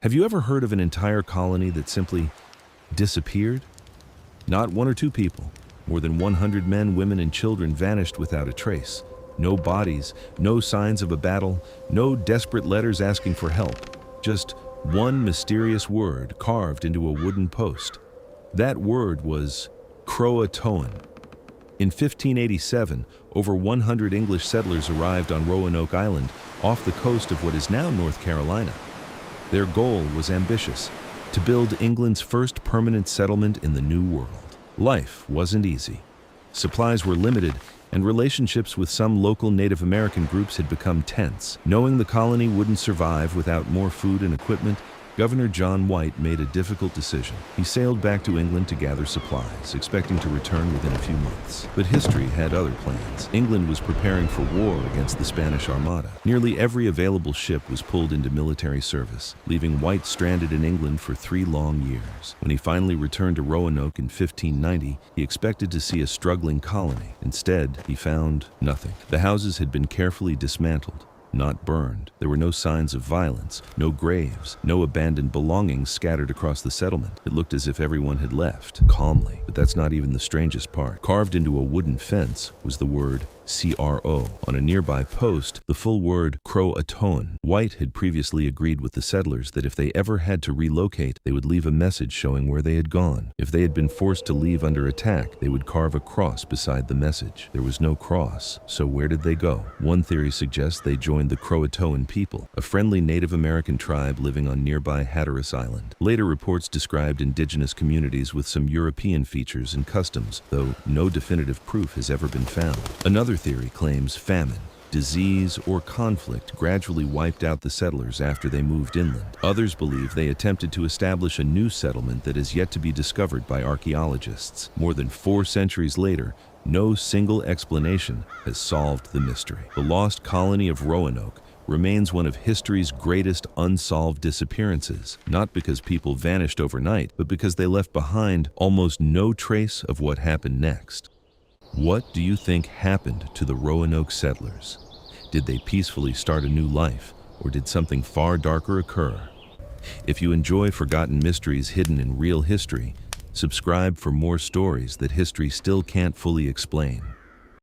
Have you ever heard of an entire colony that simply disappeared? Not one or two people. More than 100 men, women, and children vanished without a trace. No bodies, no signs of a battle, no desperate letters asking for help. Just one mysterious word carved into a wooden post. That word was CROATOAN. In 1587, over 100 English settlers arrived on Roanoke Island, off the coast of what is now North Carolina. Their goal was ambitious: to build England's first permanent settlement in the New World. Life wasn't easy. Supplies were limited, and relationships with some local Native American groups had become tense. Knowing the colony wouldn't survive without more food and equipment, Governor John White made a difficult decision. He sailed back to England to gather supplies, expecting to return within a few months. But history had other plans. England was preparing for war against the Spanish Armada. Nearly every available ship was pulled into military service, leaving White stranded in England for 3 long years. When he finally returned to Roanoke in 1590, he expected to see a struggling colony. Instead, he found nothing. The houses had been carefully dismantled, not burned. There were no signs of violence, no graves, no abandoned belongings scattered across the settlement. It looked as if everyone had left, calmly. But that's not even the strangest part. Carved into a wooden fence was the word CRO. On a nearby post, the full word CROATOAN. White had previously agreed with the settlers that if they ever had to relocate, they would leave a message showing where they had gone. If they had been forced to leave under attack, they would carve a cross beside the message. There was no cross, so where did they go? One theory suggests they joined the CROATOAN people, a friendly Native American tribe living on nearby Hatteras Island. Later reports described indigenous communities with some European features and customs, though no definitive proof has ever been found. Another theory claims famine, disease, or conflict gradually wiped out the settlers after they moved inland. Others believe they attempted to establish a new settlement that is yet to be discovered by archaeologists. More than 4 centuries later, no single explanation has solved the mystery. The Lost Colony of Roanoke remains one of history's greatest unsolved disappearances, not because people vanished overnight, but because they left behind almost no trace of what happened next. What do you think happened to the Roanoke settlers? Did they peacefully start a new life, or did something far darker occur? If you enjoy forgotten mysteries hidden in real history, subscribe for more stories that history still can't fully explain.